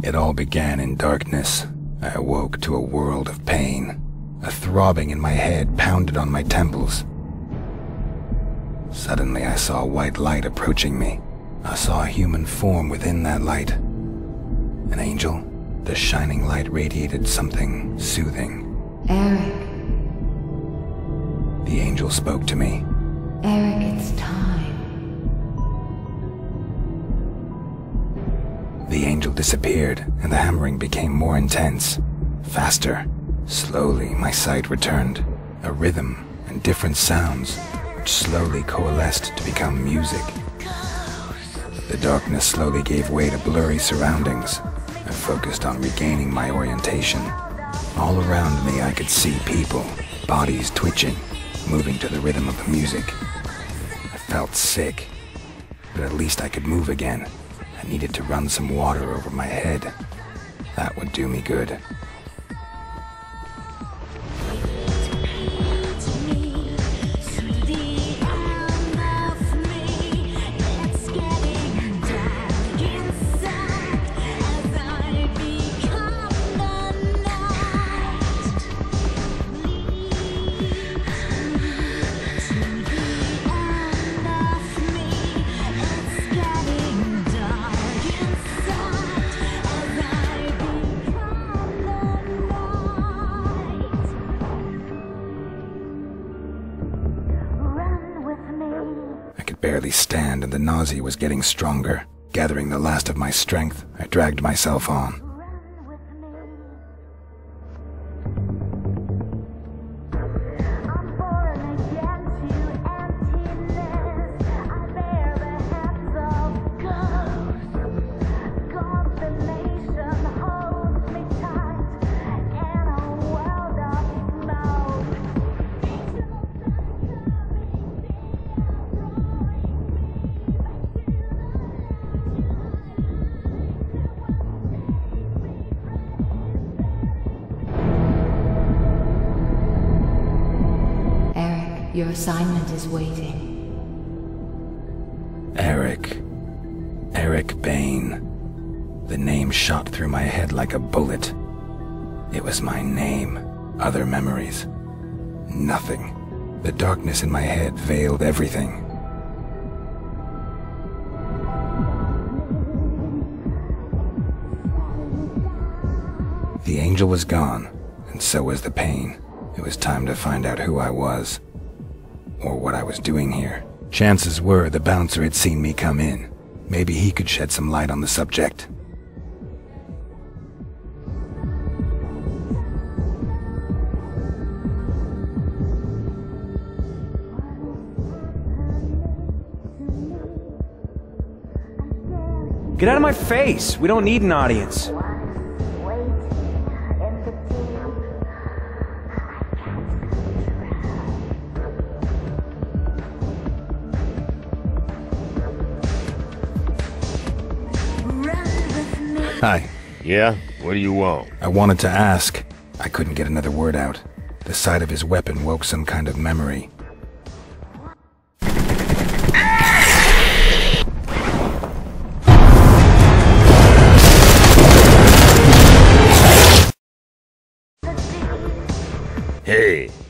It all began in darkness. I awoke to a world of pain. A throbbing in my head pounded on my temples. Suddenly I saw a white light approaching me. I saw a human form within that light. An angel. The shining light radiated something soothing. Eric. The angel spoke to me. Eric, it's time. The angel disappeared, and the hammering became more intense. Faster. Slowly, my sight returned. A rhythm and different sounds, which slowly coalesced to become music. The darkness slowly gave way to blurry surroundings. I focused on regaining my orientation. All around me I could see people, bodies twitching, moving to the rhythm of the music. I felt sick, but at least I could move again. I needed to run some water over my head. That would do me good. Barely stand, and the nausea was getting stronger. Gathering the last of my strength, I dragged myself on. Your assignment is waiting. Eric Bain. The name shot through my head like a bullet. It was my name. Other memories. Nothing. The darkness in my head veiled everything. The angel was gone, and so was the pain. It was time to find out who I was. Or what I was doing here. Chances were the bouncer had seen me come in. Maybe he could shed some light on the subject. Get out of my face! We don't need an audience. Hi. Yeah? What do you want? I wanted to ask. I couldn't get another word out. The sight of his weapon woke some kind of memory.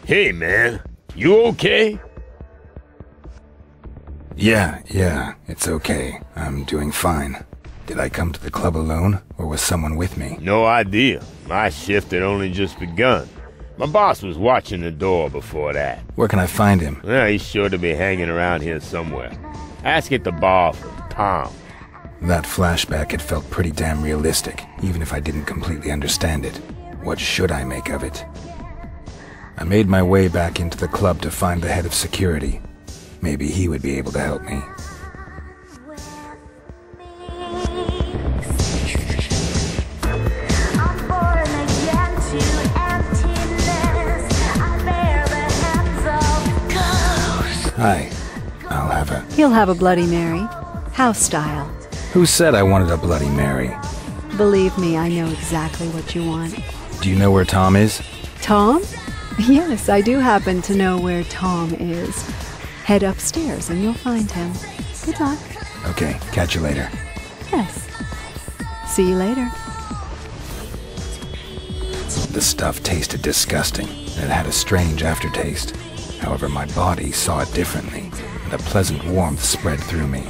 Hey man, you okay? Yeah, it's okay. I'm doing fine. Did I come to the club alone, or was someone with me? No idea. My shift had only just begun. My boss was watching the door before that. Where can I find him? Well, he's sure to be hanging around here somewhere. Ask at the bar for Tom. That flashback had felt pretty damn realistic, even if I didn't completely understand it. What should I make of it? I made my way back into the club to find the head of security. Maybe he would be able to help me. Hi. I'll have a... He'll have a Bloody Mary. House style. Who said I wanted a Bloody Mary? Believe me, I know exactly what you want. Do you know where Tom is? Tom? Yes, I do happen to know where Tom is. Head upstairs and you'll find him. Good luck. Okay, catch you later. Yes. See you later. The stuff tasted disgusting, and it had a strange aftertaste. However, my body saw it differently, and a pleasant warmth spread through me.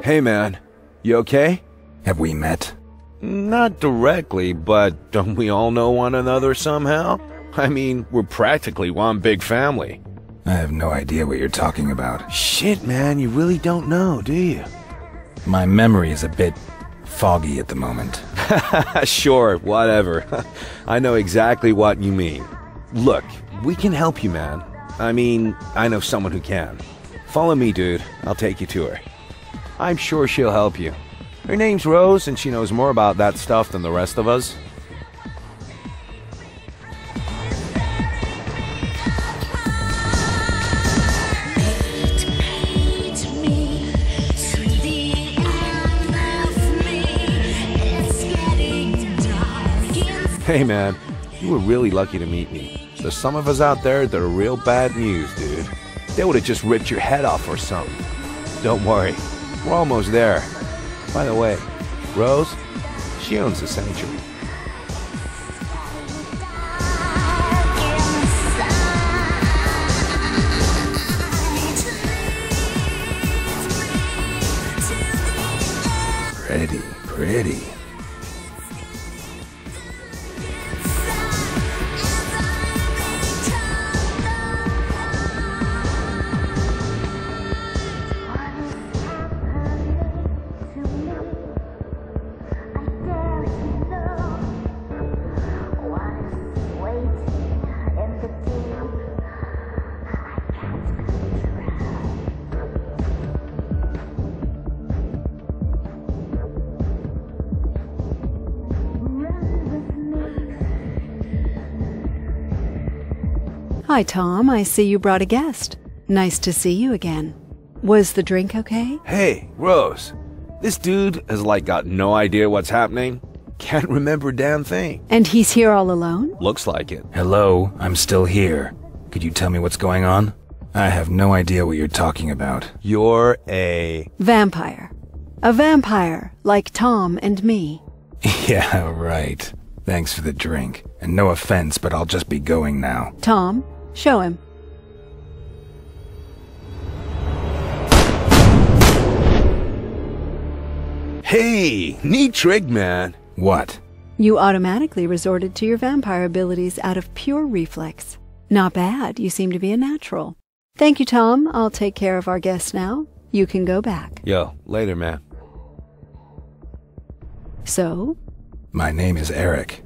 Hey man, you okay? Have we met? Not directly, but don't we all know one another somehow? I mean, we're practically one big family. I have no idea what you're talking about. Shit, man, you really don't know, do you? My memory is a bit foggy at the moment. Sure, whatever. I know exactly what you mean. Look, we can help you, man. I mean, I know someone who can. Follow me, dude. I'll take you to her. I'm sure she'll help you. Her name's Rose, and she knows more about that stuff than the rest of us. Hey man, you were really lucky to meet me. There's some of us out there that are real bad news, dude. They would have just ripped your head off or something. Don't worry, we're almost there. By the way, Rose, she owns the sanctuary. Pretty, pretty. Hi, Tom. I see you brought a guest. Nice to see you again. Was the drink okay? Hey, Rose. This dude has got no idea what's happening. Can't remember a damn thing. And he's here all alone? Looks like it. Hello, I'm still here. Could you tell me what's going on? I have no idea what you're talking about. You're a... Vampire. A vampire, like Tom and me. Yeah, right. Thanks for the drink. And no offense, but I'll just be going now. Tom, show him. Hey, neat trick, man. What? You automatically resorted to your vampire abilities out of pure reflex. Not bad. You seem to be a natural. Thank you, Tom. I'll take care of our guest now. You can go back. Yo, later, man. So? My name is Eric.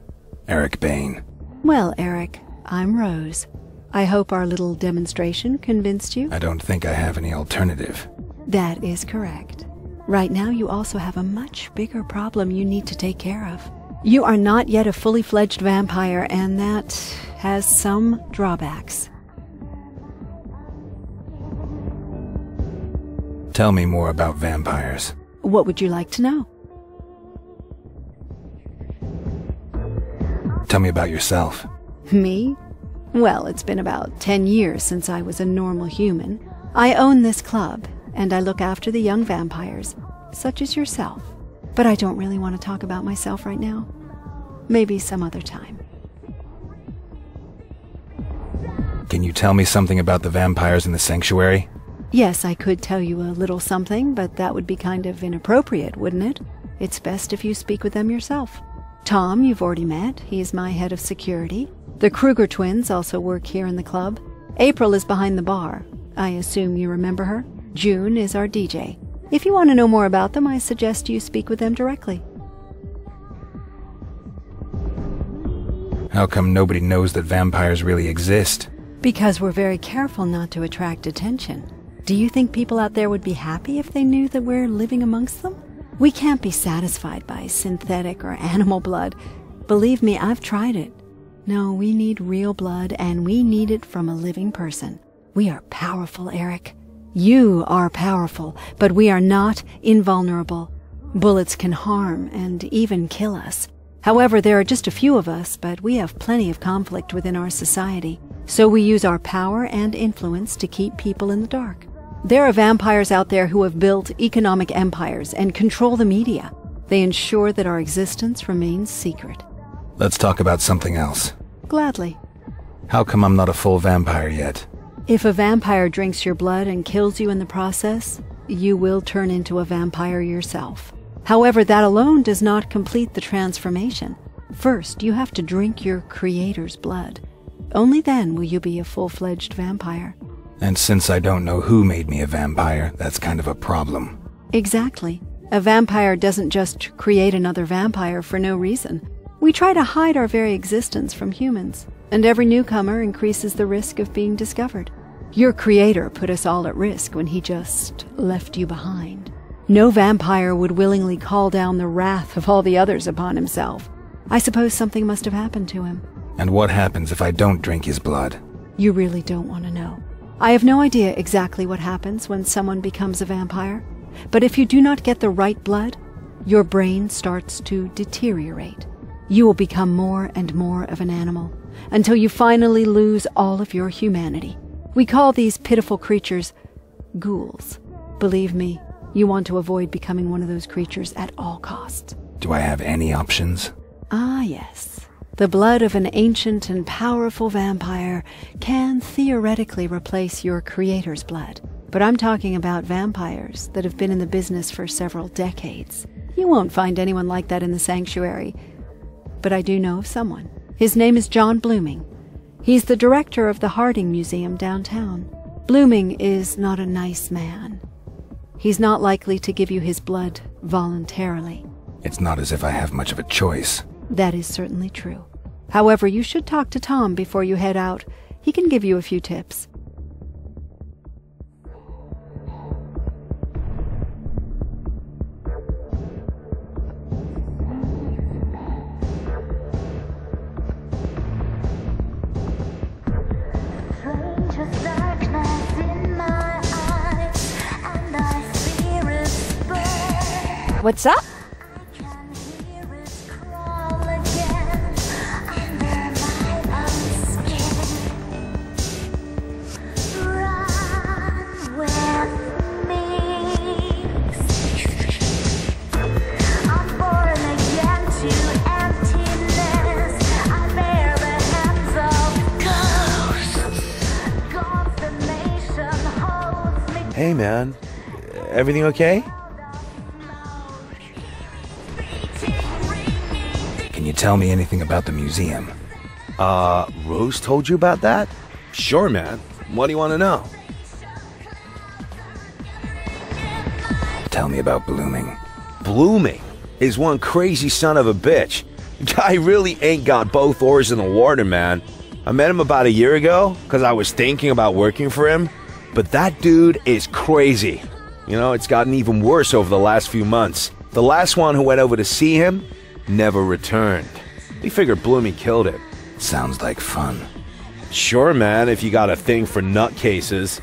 Eric Bain. Well, Eric, I'm Rose. I hope our little demonstration convinced you. I don't think I have any alternative. That is correct. Right now, you also have a much bigger problem you need to take care of. You are not yet a fully fledged vampire, and that has some drawbacks. Tell me more about vampires. What would you like to know? Tell me about yourself. Me? Well, it's been about 10 years since I was a normal human. I own this club, and I look after the young vampires, such as yourself. But I don't really want to talk about myself right now. Maybe some other time. Can you tell me something about the vampires in the sanctuary? Yes, I could tell you a little something, but that would be kind of inappropriate, wouldn't it? It's best if you speak with them yourself. Tom, you've already met. He's my head of security. The Kruger twins also work here in the club. April is behind the bar. I assume you remember her. June is our DJ. If you want to know more about them, I suggest you speak with them directly. How come nobody knows that vampires really exist? Because we're very careful not to attract attention. Do you think people out there would be happy if they knew that we're living amongst them? We can't be satisfied by synthetic or animal blood. Believe me, I've tried it. No, we need real blood, and we need it from a living person. We are powerful, Eric. You are powerful, but we are not invulnerable. Bullets can harm and even kill us. However, there are just a few of us, but we have plenty of conflict within our society. So we use our power and influence to keep people in the dark. There are vampires out there who have built economic empires and control the media. They ensure that our existence remains secret. Let's talk about something else. Gladly. How come I'm not a full vampire yet? If a vampire drinks your blood and kills you in the process, you will turn into a vampire yourself. However, that alone does not complete the transformation. First, you have to drink your creator's blood. Only then will you be a full-fledged vampire. And since I don't know who made me a vampire, that's kind of a problem. Exactly. A vampire doesn't just create another vampire for no reason. We try to hide our very existence from humans, and every newcomer increases the risk of being discovered. Your creator put us all at risk when he just left you behind. No vampire would willingly call down the wrath of all the others upon himself. I suppose something must have happened to him. And what happens if I don't drink his blood? You really don't want to know. I have no idea exactly what happens when someone becomes a vampire, but if you do not get the right blood, your brain starts to deteriorate. You will become more and more of an animal, until you finally lose all of your humanity. We call these pitiful creatures ghouls. Believe me, you want to avoid becoming one of those creatures at all costs. Do I have any options? Ah, yes. The blood of an ancient and powerful vampire can theoretically replace your creator's blood. But I'm talking about vampires that have been in the business for several decades. You won't find anyone like that in the sanctuary. But I do know of someone. His name is John Blooming. He's the director of the Harding Museum downtown. Blooming is not a nice man. He's not likely to give you his blood voluntarily. It's not as if I have much of a choice. That is certainly true. However, you should talk to Tom before you head out. He can give you a few tips. What's up? Hey, man. Everything okay? Can you tell me anything about the museum? Rose told you about that? Sure, man. What do you want to know? Tell me about Blooming. Blooming is one crazy son of a bitch. Guy really ain't got both oars in the water, man. I met him about a year ago because I was thinking about working for him. But that dude is crazy. You know, it's gotten even worse over the last few months. The last one who went over to see him never returned. We figured Blooming killed him. Sounds like fun. Sure, man, if you got a thing for nutcases.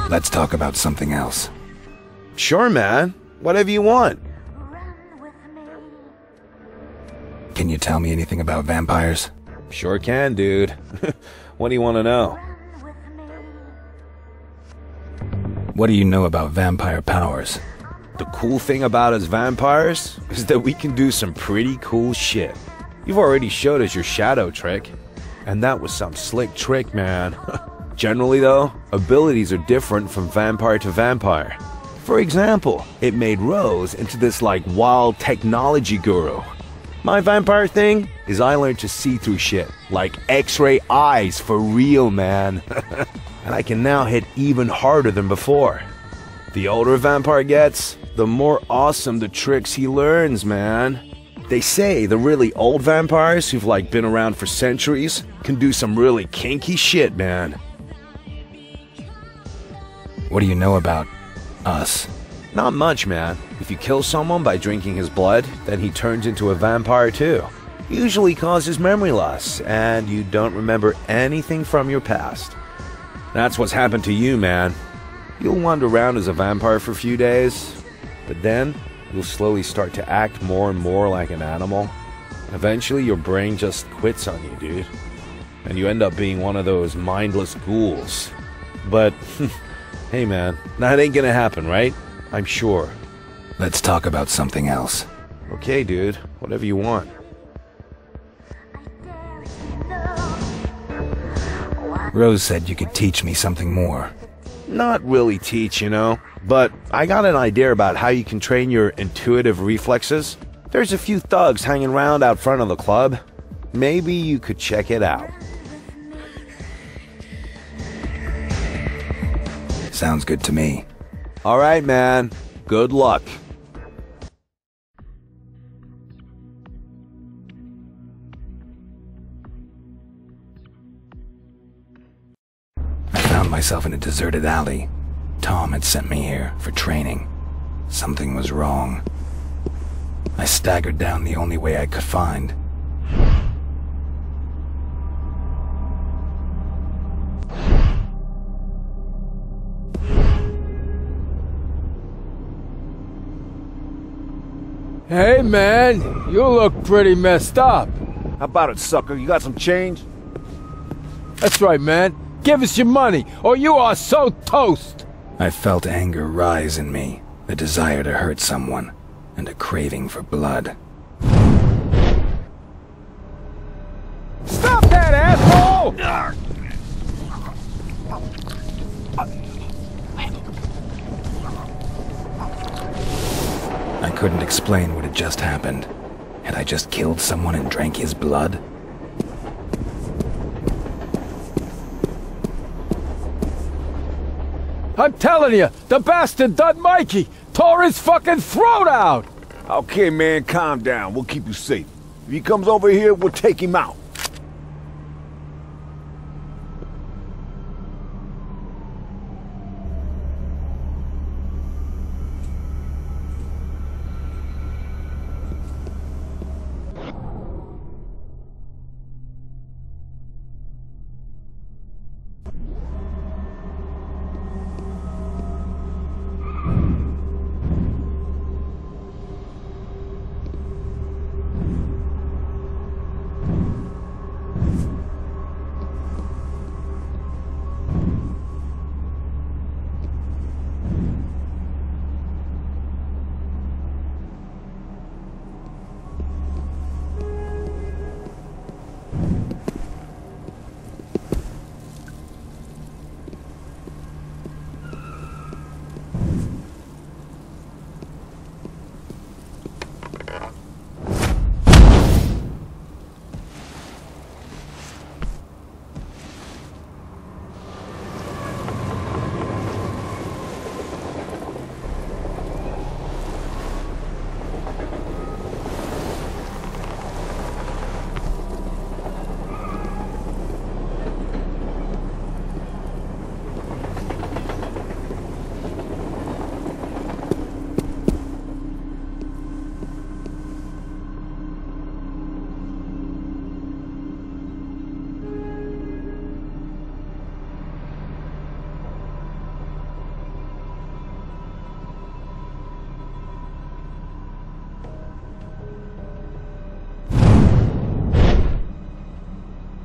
Let's talk about something else. Sure, man. Whatever you want. Can you tell me anything about vampires? Sure can, dude. What do you want to know? What do you know about vampire powers? The cool thing about us vampires is that we can do some pretty cool shit. You've already showed us your shadow trick, and that was some slick trick, man. Generally, though, abilities are different from vampire to vampire. For example, it made Rose into this like wild technology guru. My vampire thing is I learned to see through shit, like X-ray eyes for real, man. And I can now hit even harder than before. The older a vampire gets, the more awesome the tricks he learns, man. They say the really old vampires who've like been around for centuries can do some really kinky shit, man. What do you know about us? Not much, man. If you kill someone by drinking his blood, then he turns into a vampire too. usually causes memory loss, and you don't remember anything from your past. That's what's happened to you, man. You'll wander around as a vampire for a few days, but then you'll slowly start to act more and more like an animal. Eventually, your brain just quits on you, dude. And you end up being one of those mindless ghouls. But, hey man, that ain't gonna happen, right? I'm sure. Let's talk about something else. Okay, dude. Whatever you want. Rose said you could teach me something more. Not really teach, you know, but I got an idea about how you can train your intuitive reflexes. There's a few thugs hanging around out front of the club. Maybe you could check it out. Sounds good to me. All right, man. Good luck. I found myself in a deserted alley. Tom had sent me here for training. Something was wrong. I staggered down the only way I could find. Hey man, you look pretty messed up. How about it, sucker? You got some change? That's right, man. Give us your money, or you are so toast! I felt anger rise in me, the desire to hurt someone, and a craving for blood. Stop that, asshole! I couldn't explain what had just happened. Had I just killed someone and drank his blood? I'm telling you, the bastard done Mikey! Tore his fucking throat out! Okay, man, calm down. We'll keep you safe. If he comes over here, we'll take him out.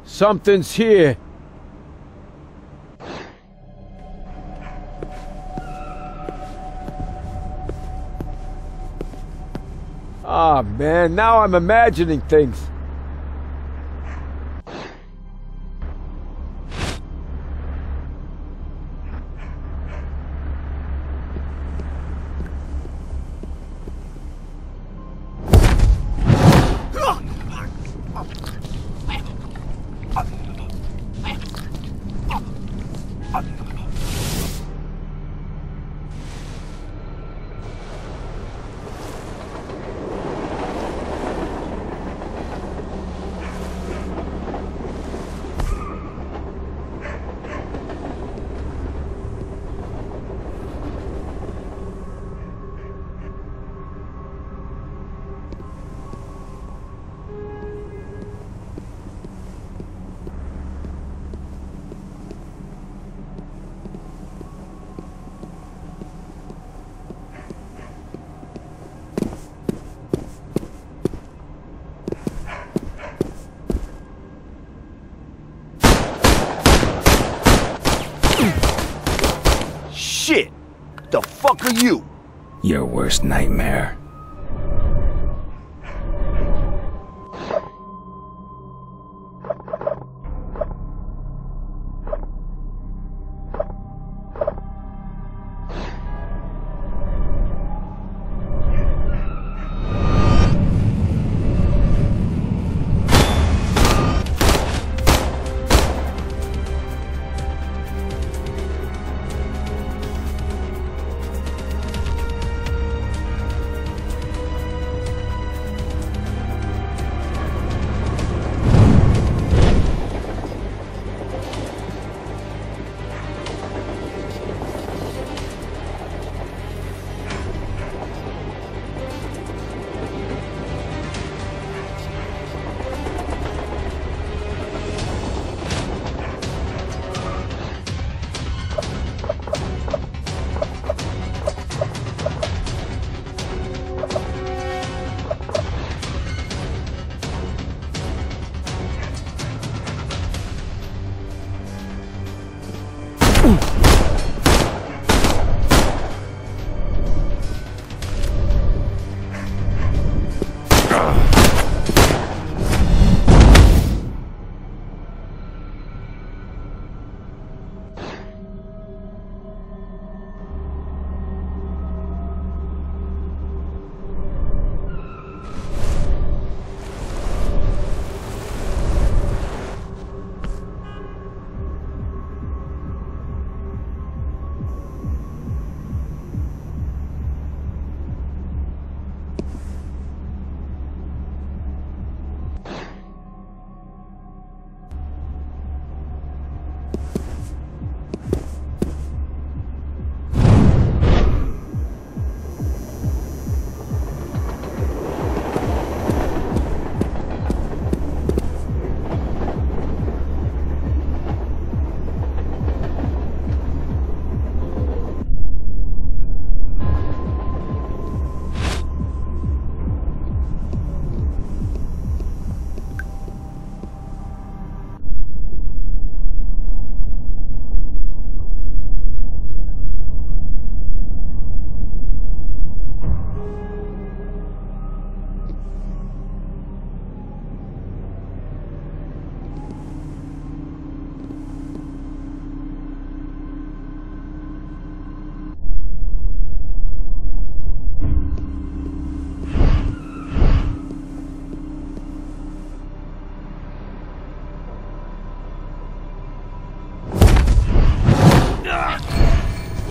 Something's here. Ah, man, now I'm imagining things. The fuck are you? Your worst nightmare.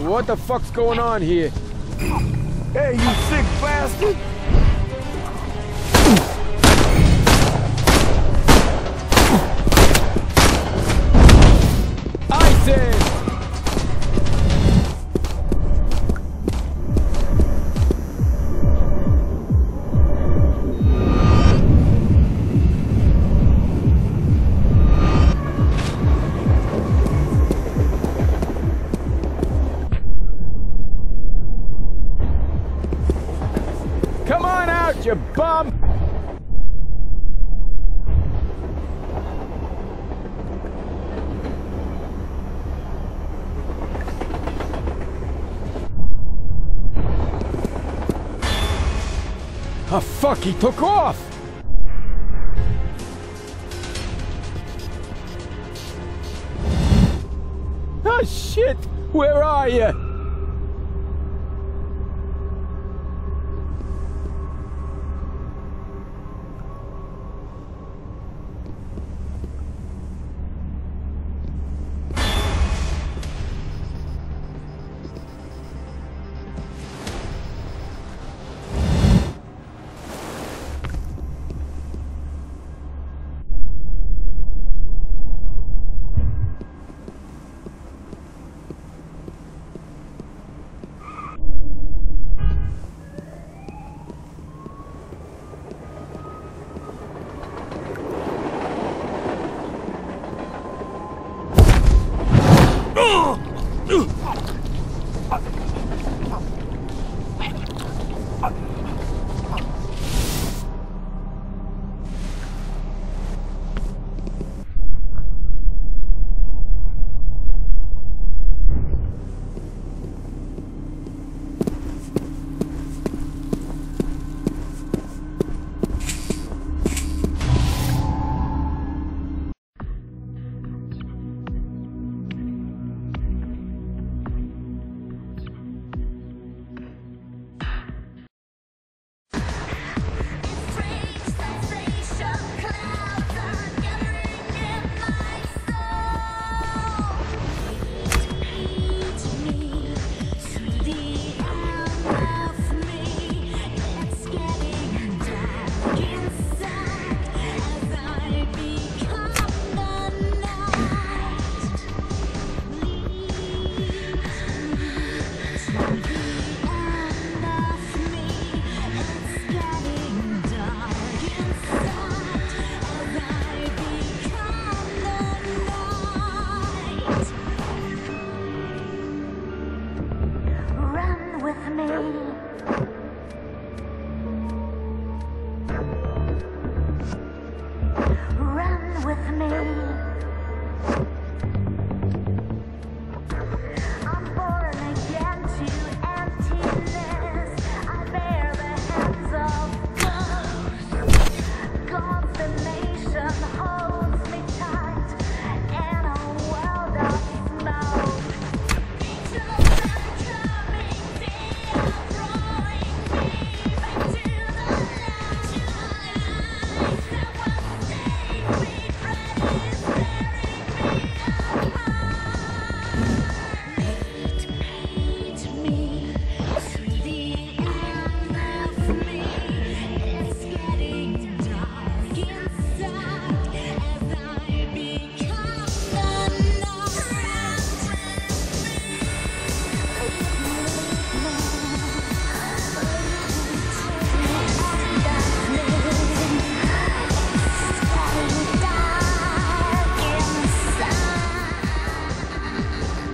What the fuck's going on here? Hey, you sick bastard! I said! Come on out, you bum! Oh fuck, he took off! Oh shit! Where are you?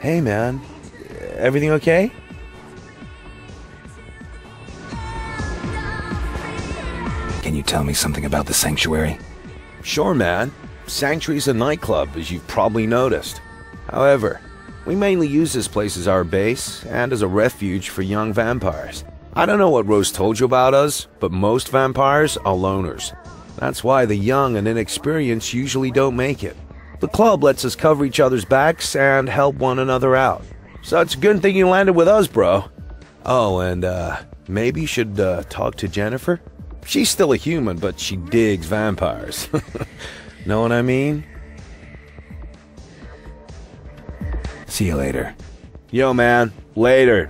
Hey, man. Everything okay? Can you tell me something about the sanctuary? Sure, man. Sanctuary's a nightclub, as you've probably noticed. However, we mainly use this place as our base and as a refuge for young vampires. I don't know what Rose told you about us, but most vampires are loners. That's why the young and inexperienced usually don't make it. The club lets us cover each other's backs and help one another out. So it's a good thing you landed with us, bro. Oh, and maybe you should talk to Jennifer? She's still a human, but she digs vampires. Know what I mean? See you later. Yo, man. Later.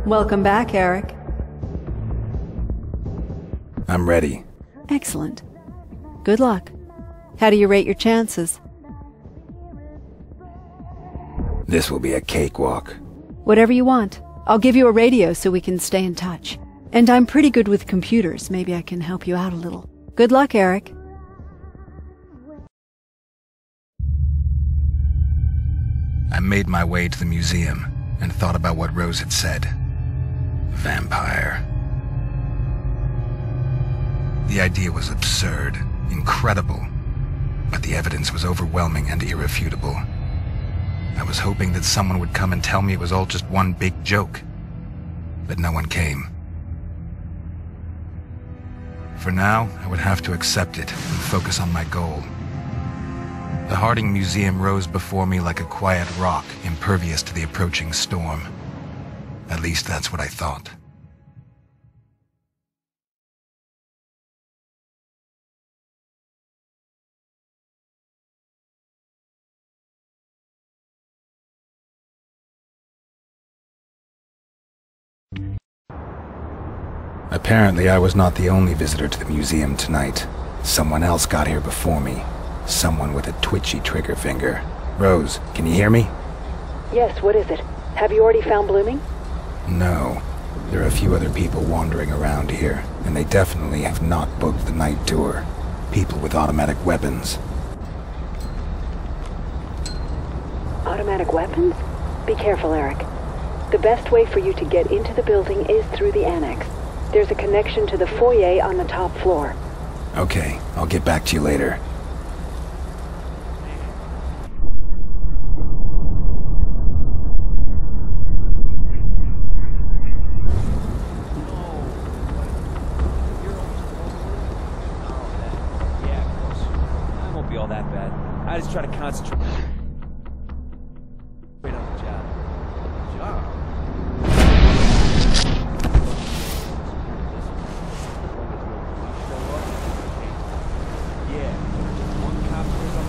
Welcome back, Eric. I'm ready. Excellent. Good luck. How do you rate your chances? This will be a cakewalk. Whatever you want. I'll give you a radio so we can stay in touch. And I'm pretty good with computers. Maybe I can help you out a little. Good luck, Eric. I made my way to the museum and thought about what Rose had said. Vampire. The idea was absurd, incredible, but the evidence was overwhelming and irrefutable. I was hoping that someone would come and tell me it was all just one big joke, but no one came. For now, I would have to accept it and focus on my goal. The Harding Museum rose before me like a quiet rock, impervious to the approaching storm. At least that's what I thought. Apparently, I was not the only visitor to the museum tonight. Someone else got here before me. Someone with a twitchy trigger finger. Rose, can you hear me? Yes, what is it? Have you already found Blooming? No. There are a few other people wandering around here, and they definitely have not booked the night tour. People with automatic weapons. Automatic weapons? Be careful, Eric. The best way for you to get into the building is through the annex. There's a connection to the foyer on the top floor. Okay, I'll get back to you later. All that bad. I just try to concentrate on the job. Yeah. One cop goes up.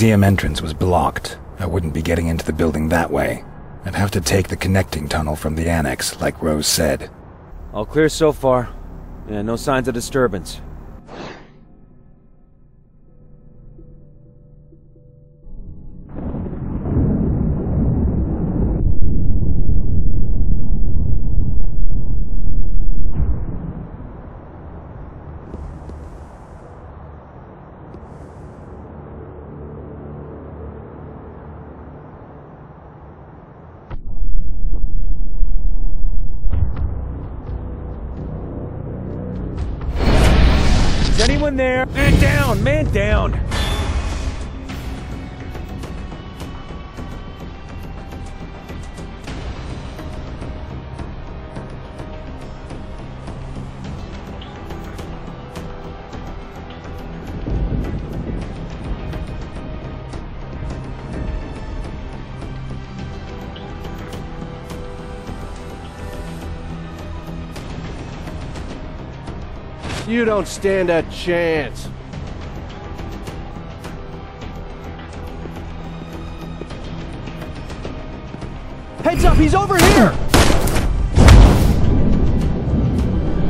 museum entrance was blocked. I wouldn't be getting into the building that way. I'd have to take the connecting tunnel from the annex, like Rose said. All clear so far. Yeah, no signs of disturbance. Anyone there? Man down! Man down! You don't stand a chance. Heads up, he's over here!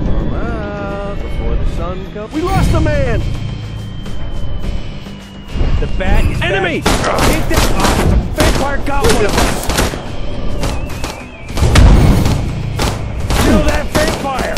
Come out before the sun comes. We lost the man! The bat is Enemy! Back. Ain't that the vampire got one of us! Kill that vampire!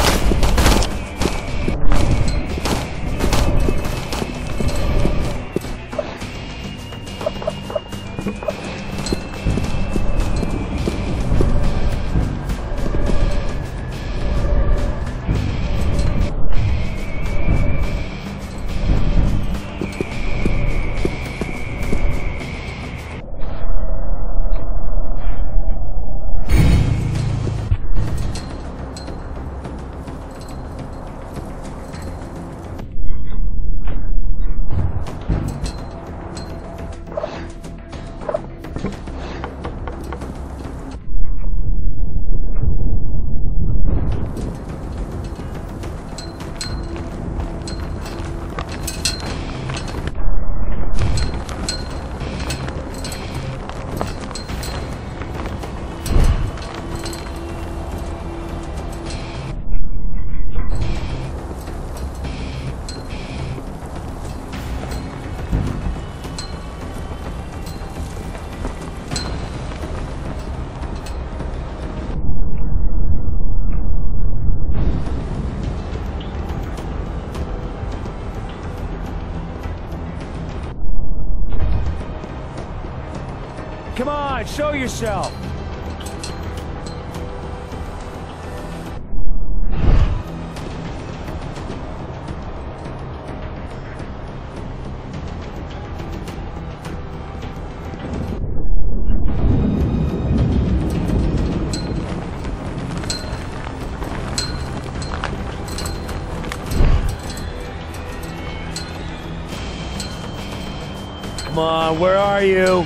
Come on, show yourself! Come on, where are you?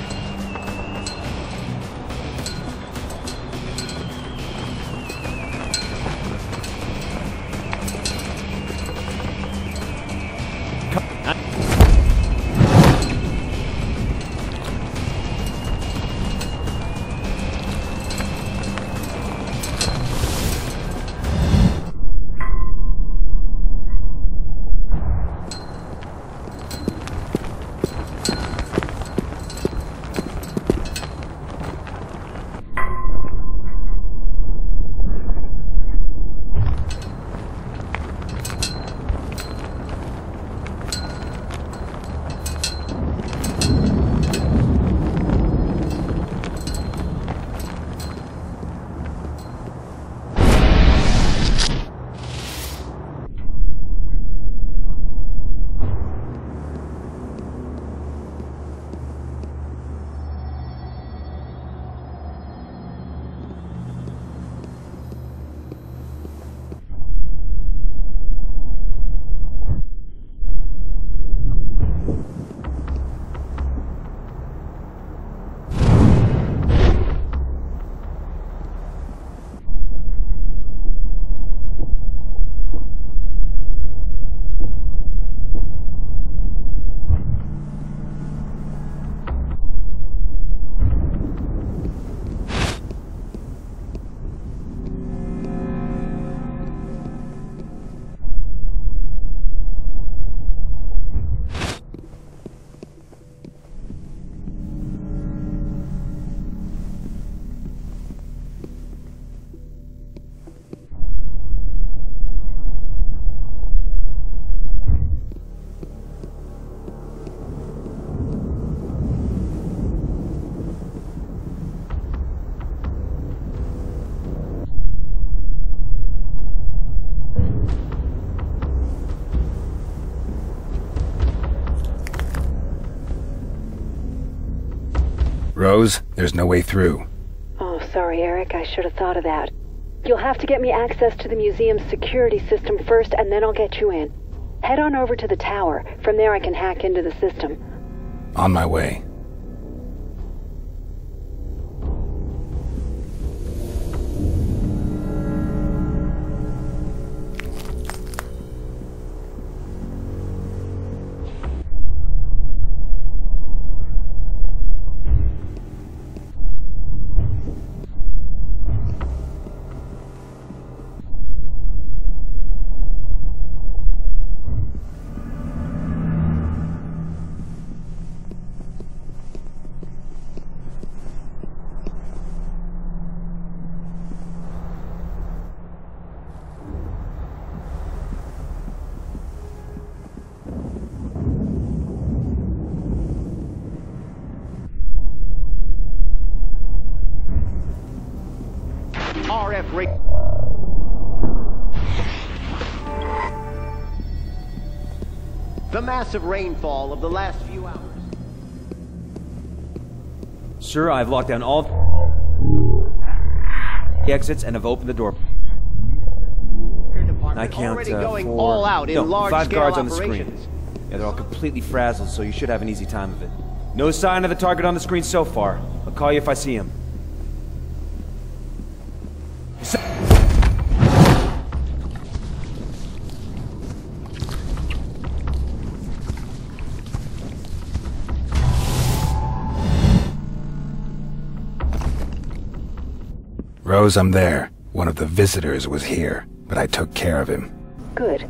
Rose, there's no way through. Oh, sorry, Eric. I should have thought of that. You'll have to get me access to the museum's security system first, and then I'll get you in. Head on over to the tower. From there I can hack into the system. On my way. The massive rainfall of the last few hours. Sir, I've locked down all the exits and have opened the door. I count already going all out in five guards on the operations. screen. Yeah, they're all completely frazzled, so you should have an easy time of it. No sign of the target on the screen so far. I'll call you if I see him. Rose, I'm there. One of the visitors was here, but I took care of him. Good.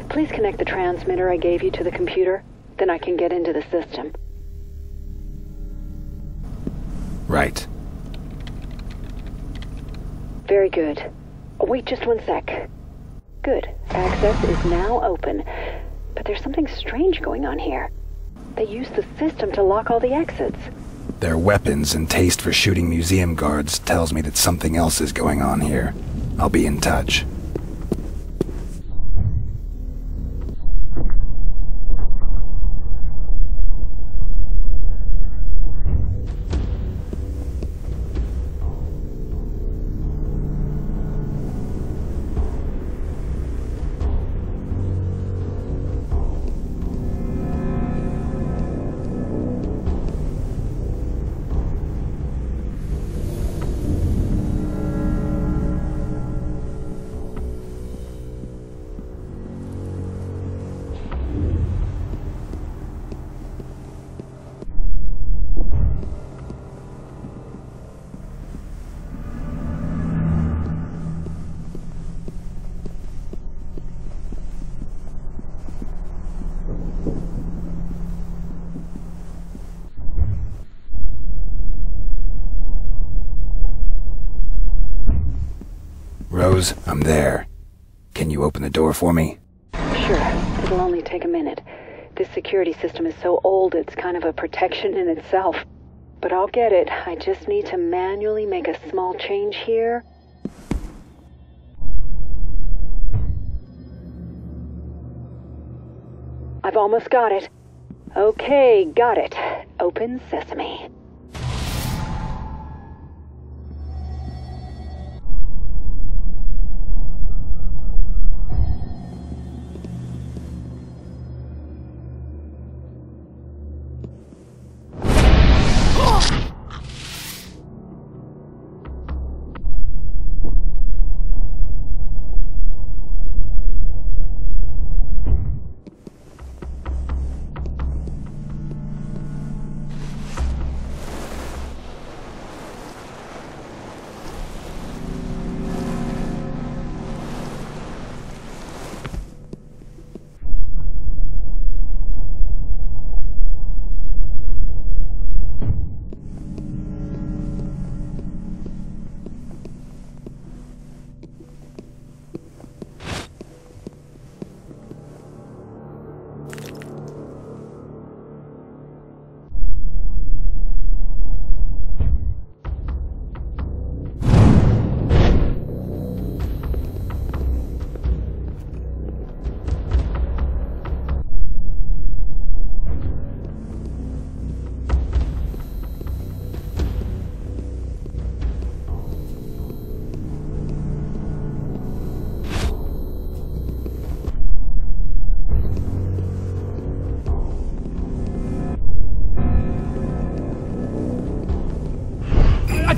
Please connect the transmitter I gave you to the computer. Then I can get into the system. Right. Very good. Oh, wait just one sec. Good. Access is now open. But there's something strange going on here. They use the system to lock all the exits. Their weapons and taste for shooting museum guards tells me that something else is going on here. I'll be in touch. Rose, I'm there. Can you open the door for me? Sure. It'll only take a minute. This security system is so old, it's kind of a protection in itself. But I'll get it. I just need to manually make a small change here. I've almost got it. Okay, got it. Open sesame.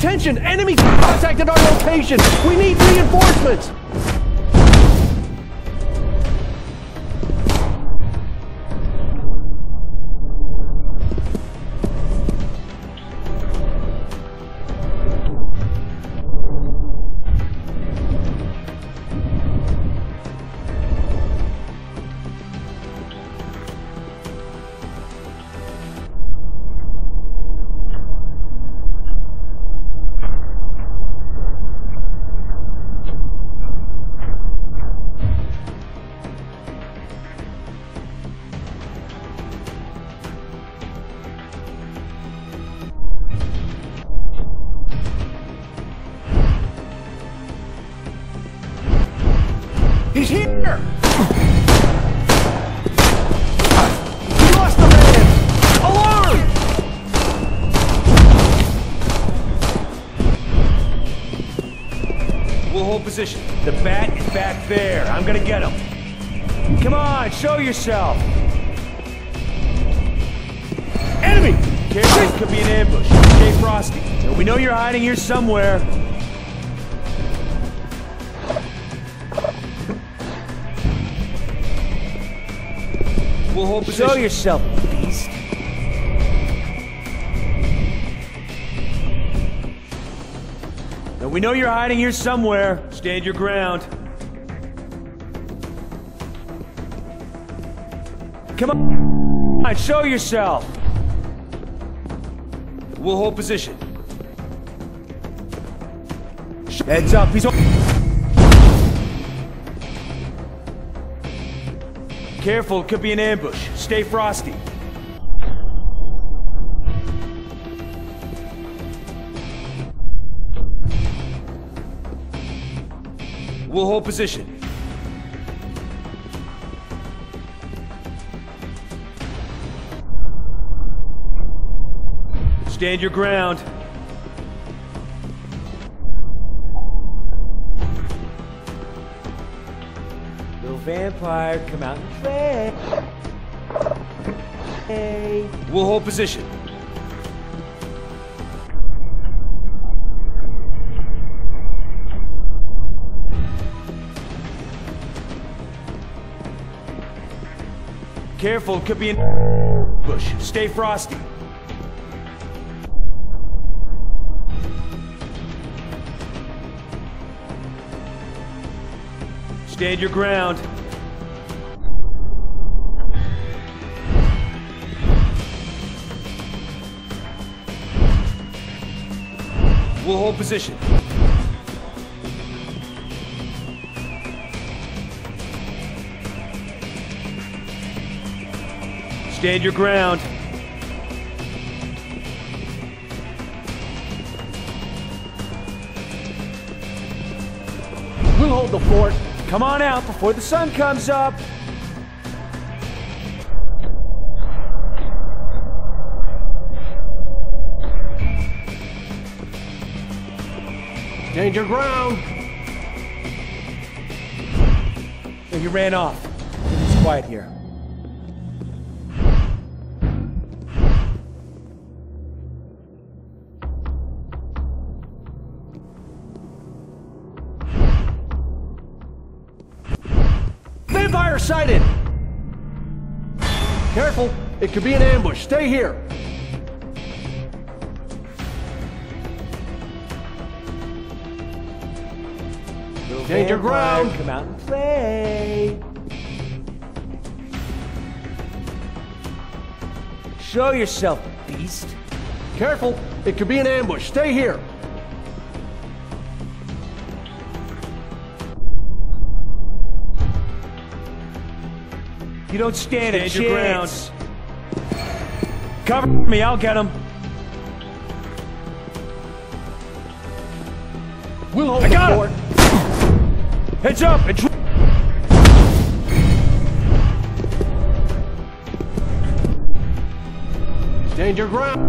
Attention! Enemies contacted our location! We need reinforcements! He's here! We lost the man! Alarm! We'll hold position. The bat is back there. I'm gonna get him. Come on, show yourself! Enemy! Careful, this could be an ambush. Stay frosty. Now, we know you're hiding here somewhere. We'll hold position. Show yourself, beast. Now, we know you're hiding here somewhere. Stand your ground. Come on, show yourself. We'll hold position. Heads up, he's... Careful, it could be an ambush. Stay frosty. We'll hold position. Stand your ground. Little vampire, come out and play. Hey. We'll hold position. Careful, it could be an bush. Stay frosty. Stand your ground. We'll hold position. Stand your ground. We'll hold the fort. Come on out before the sun comes up. Stand your ground. And you ran off. It's quiet here. Vampire sighted! Careful, it could be an ambush. Stay here. Stand your ground. Come out and play. Show yourself, beast. Careful, it could be an ambush. Stay here. You don't stand a chance. Cover me, I'll get him. We'll hold I the got fort. him. Heads up! Stand your ground.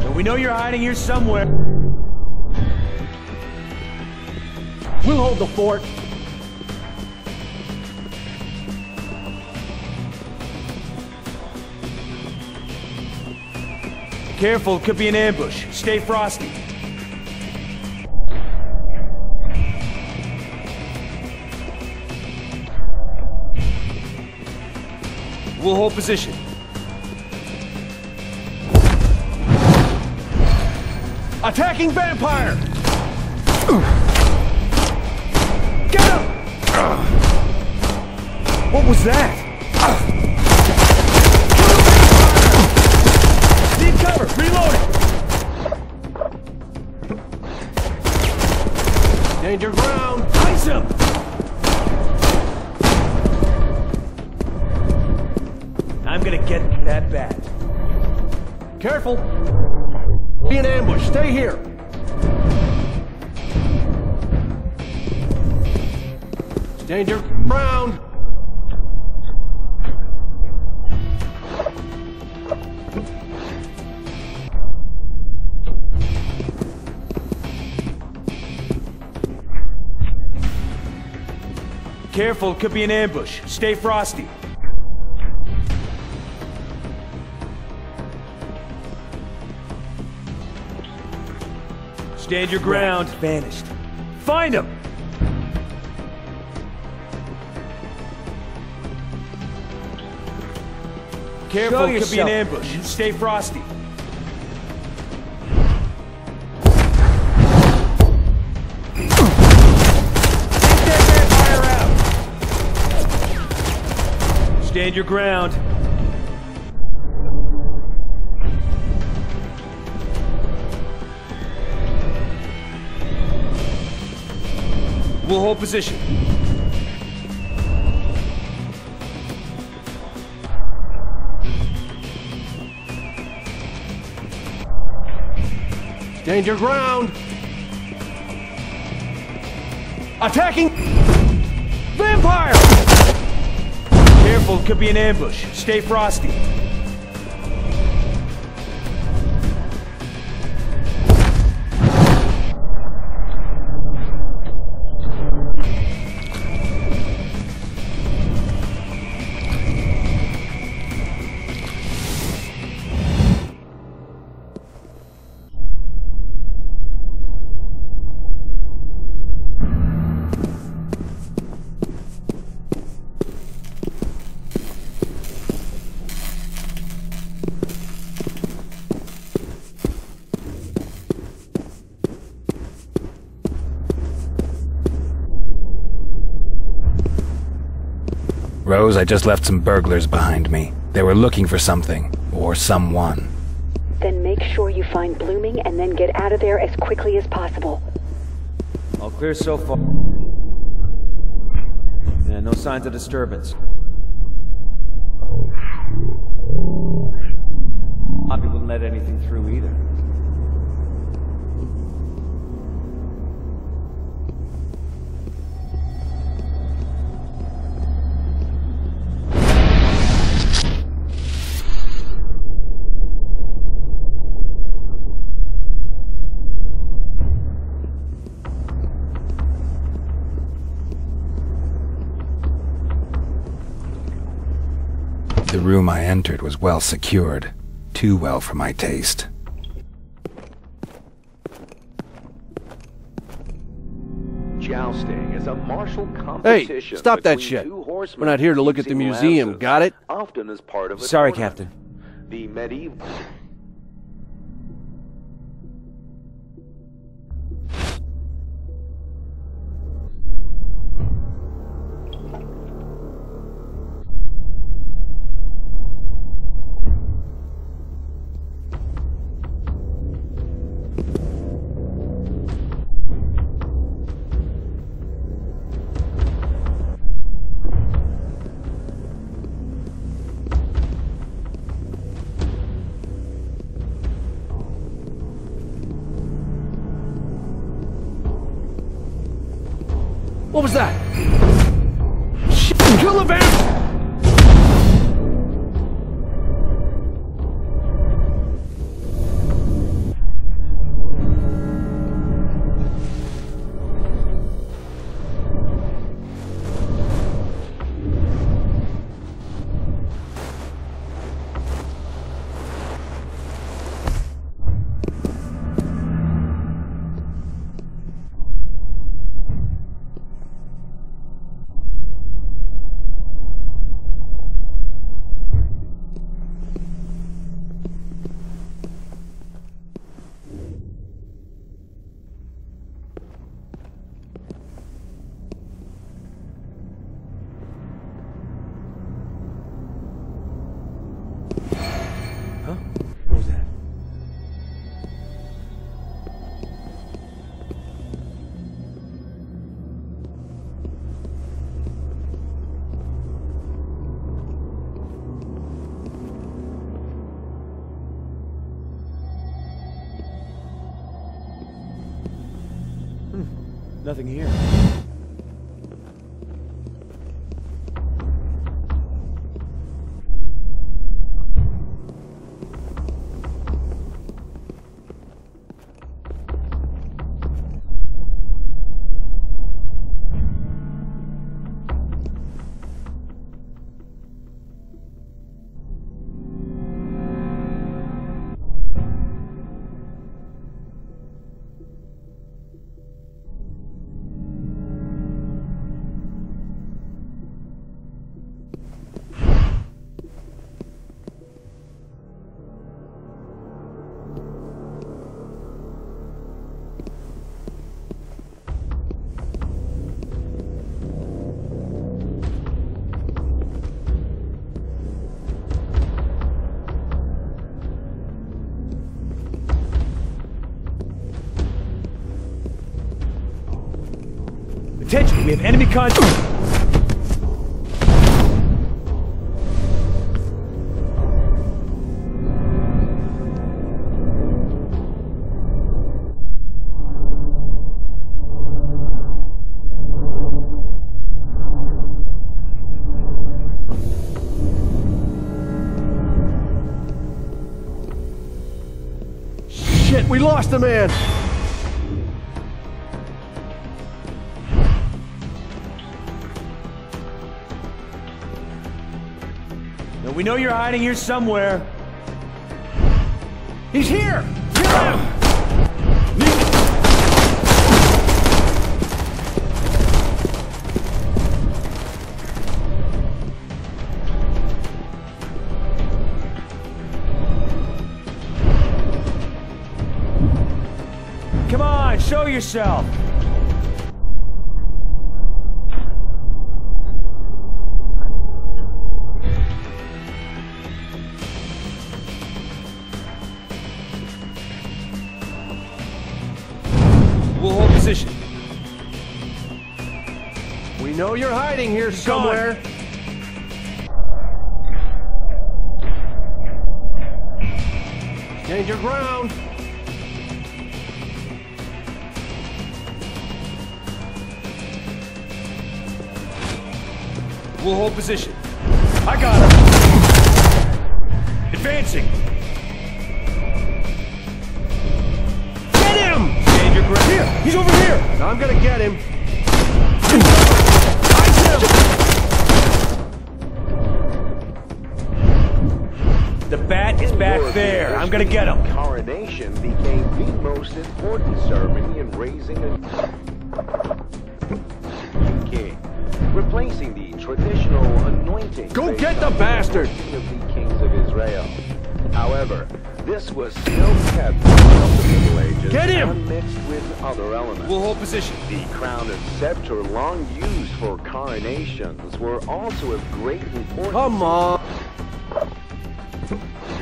Now, we know you're hiding here somewhere. We'll hold the fort. Careful, it could be an ambush. Stay frosty. We'll hold position. Attacking vampire! Get him! What was that? Need cover! Reloading! Danger ground! Ice him! I'm gonna get that bat. Careful! Be an ambush. Stay here. Danger ground! Careful, it could be an ambush. Stay frosty. Stand your ground. Vanished. Find him! Careful, it could be an ambush. Stay frosty. Take that vampire out! Stand your ground. We'll hold position. Danger ground! Attacking vampire! Careful, it could be an ambush. Stay frosty. Rose, I just left some burglars behind me. They were looking for something, or someone. Then make sure you find Blooming and then get out of there as quickly as possible. All clear so far. Yeah, no signs of disturbance. Poppy wouldn't let anything through either. The room I entered was well secured. Too well for my taste. Jousting is a martial Hey, competition. stop that between shit. two horsemen We're not here to look at the using museum, lances, got it? Often as part of a Sorry, tournament. Captain. The medieval... What was that? Shit, kill the vamp! Huh? What was that? Nothing here. Attention, we have enemy contact. Shit, we lost a man! We know you're hiding here somewhere. He's here! Kill him! Come on, show yourself. We'll hold position. We know you're hiding here somewhere. Stand your ground. We'll hold position. I got him. Advancing. Get him! Stand your ground. Here, he's over here. I'm gonna get him. The bat is back there. I'm gonna get him. Coronation became the most important ceremony in raising a king, replacing the traditional anointing. Go get the bastard! Of the kings of Israel. However, this was still kept from the Middle Ages, Get him! unmixed with other elements. We'll hold position. The crown and scepter, long used for coronations, were also of great importance. Come on!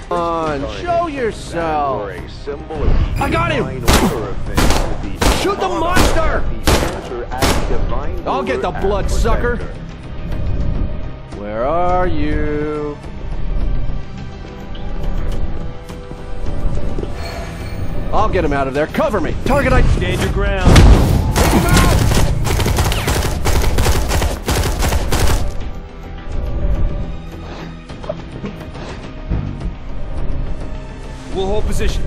Come on, show yourself! Were a symbol of the I got him! divine order of things, the Shoot the monster! the center as divine I'll get the ruler and bloodsucker! protector. Where are you? I'll get him out of there. Cover me! Target I... Stand your ground. Take him out! We'll hold position.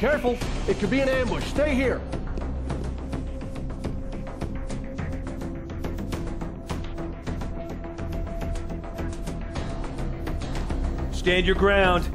Careful! It could be an ambush. Stay here! Stand your ground.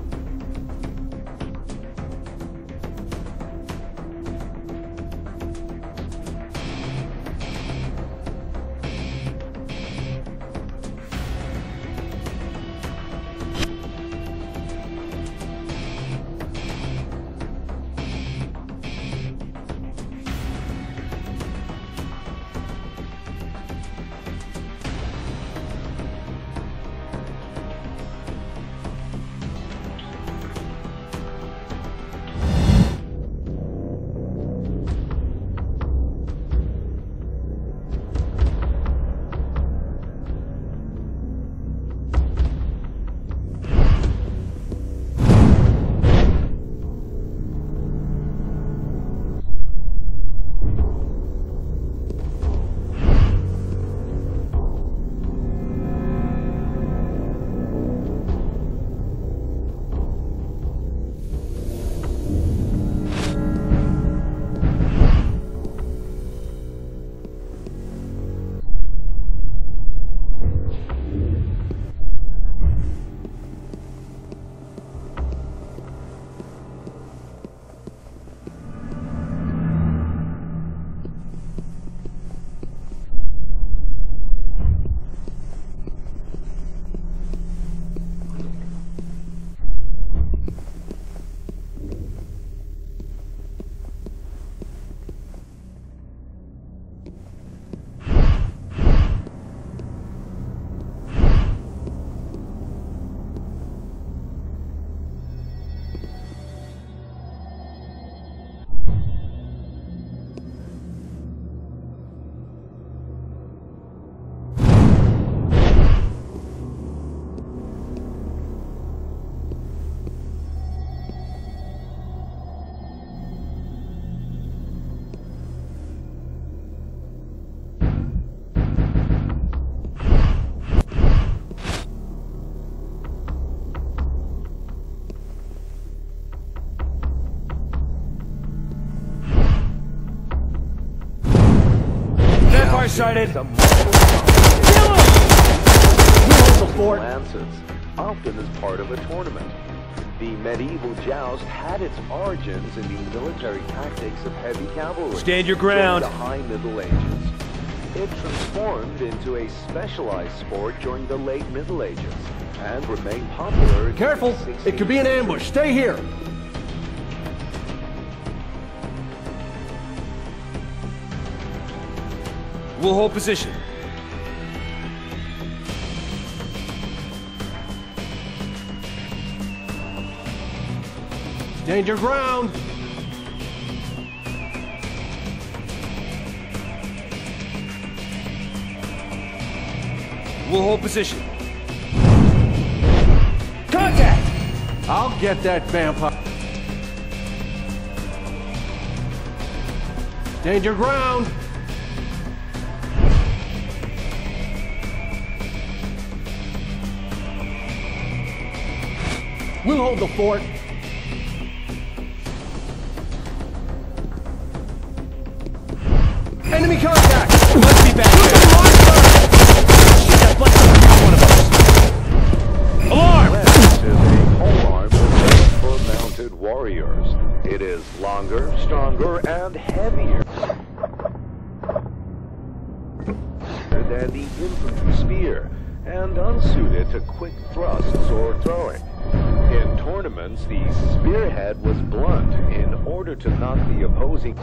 Sighted. The fort lances, often as part of a tournament. The medieval joust had its origins in the military tactics of heavy cavalry. Stand your ground. During the High Middle Ages. It transformed into a specialized sport during the Late Middle Ages and remained popular. Careful! It could be an ambush. Stay here! We'll hold position. Stand your ground! We'll hold position. Contact! I'll get that vampire. Stand your ground! We'll hold the fort. Enemy contact! Must be back there. Shit, that blood's coming from one of us. Alarm! This is a polearm reserved for mounted warriors. It is longer, stronger, and heavier than the infantry spear, and unsuited to quick thrusts or throwing. In tournaments, the spearhead was blunt in order to knock the opposing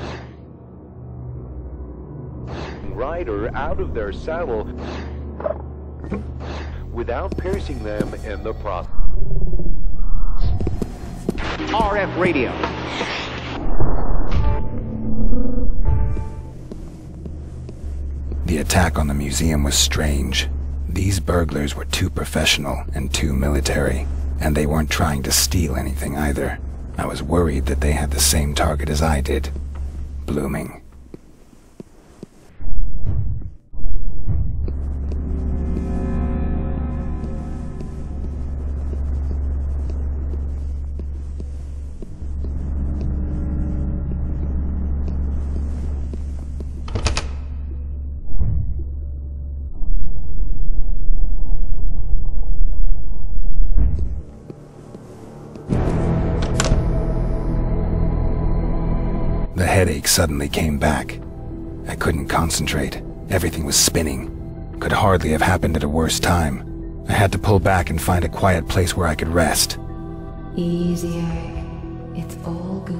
rider out of their saddle without piercing them in the process. RF radio. The attack on the museum was strange. These burglars were too professional and too military. And they weren't trying to steal anything either. I was worried that they had the same target as I did. Blooming. The headache suddenly came back. I couldn't concentrate. Everything was spinning. Could hardly have happened at a worse time. I had to pull back and find a quiet place where I could rest. Easy, Eric. It's all good.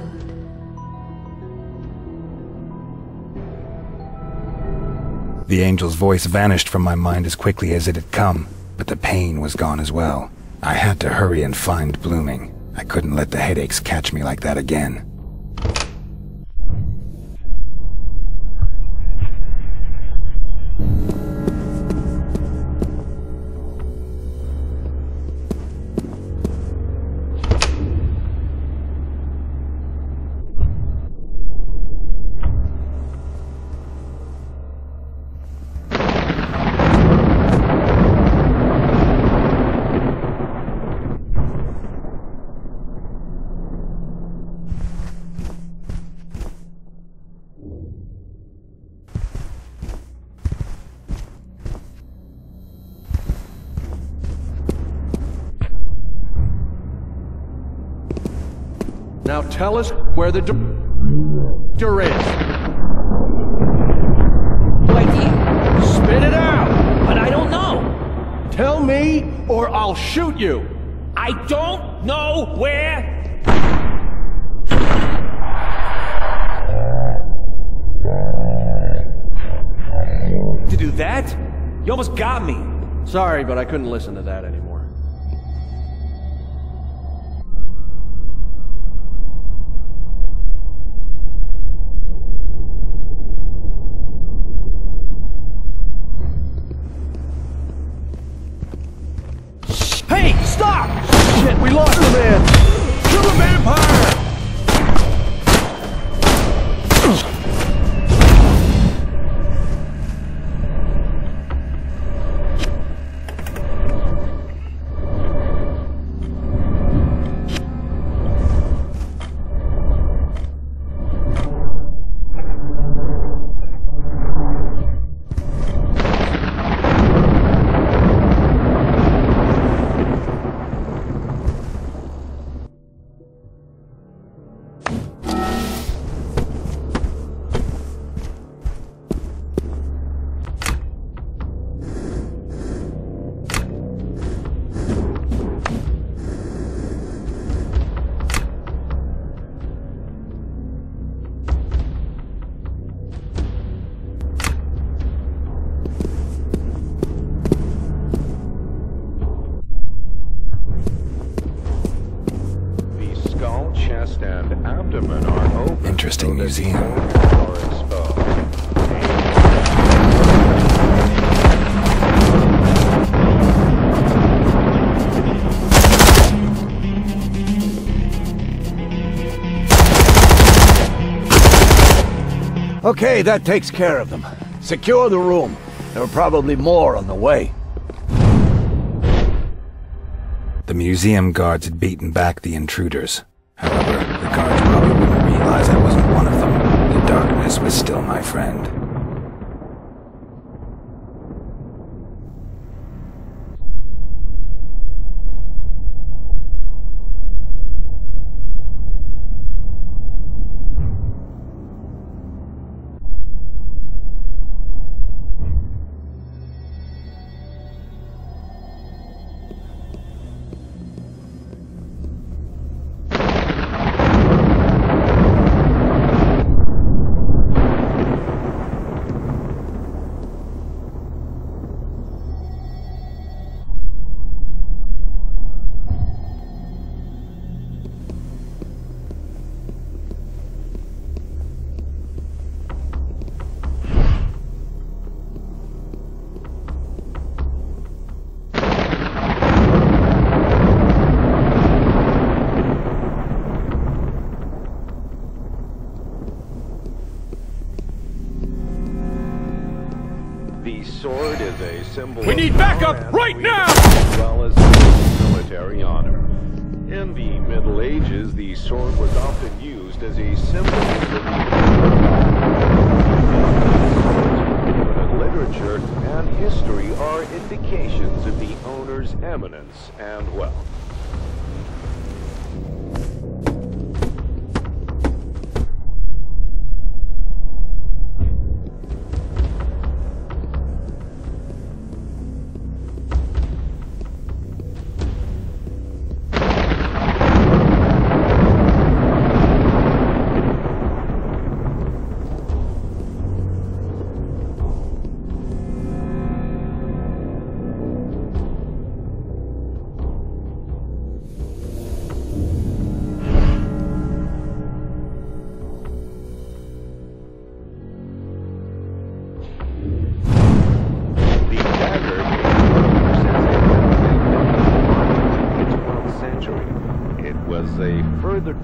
The angel's voice vanished from my mind as quickly as it had come, but the pain was gone as well. I had to hurry and find Blooming. I couldn't let the headaches catch me like that again. Now tell us where the door is. Right here. Spit it out! But I don't know. Tell me, or I'll shoot you. I don't know where. To do that? You almost got me. Sorry, but I couldn't listen to that anymore. Hey, stop! Shit, we lost the man! Kill the vampire! And abdomen are open. Interesting museum. Are exposed. Okay, that takes care of them. Secure the room. There are probably more on the way. The museum guards had beaten back the intruders. However, the guards probably wouldn't realize I wasn't one of them. The darkness was still my friend. The sword is a symbol. We need backup right now! As well as military honor. In the Middle Ages, the sword was often used as a symbol for the literature and history are indications of the owner's eminence and wealth.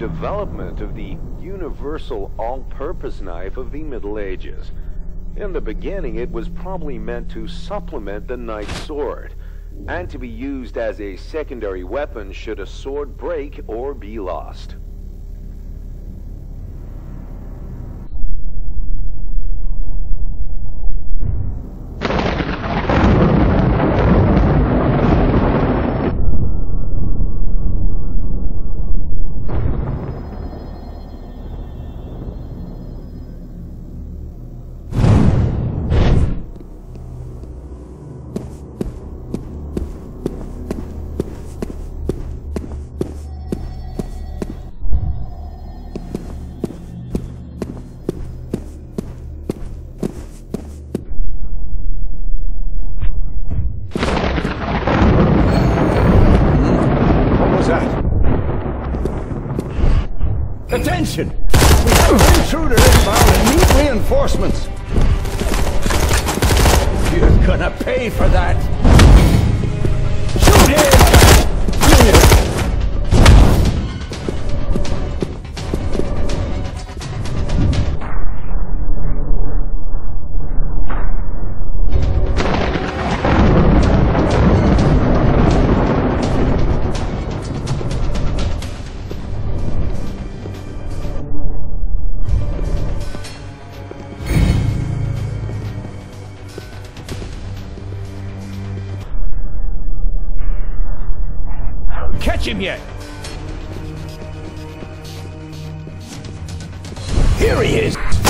development of the universal all-purpose knife of the Middle Ages. In the beginning, it was probably meant to supplement the knight's sword, and to be used as a secondary weapon should a sword break or be lost. Attention! We have an intruder inbound and need reinforcements! You're gonna pay for that! Shoot him! Catch him yet! Here he is!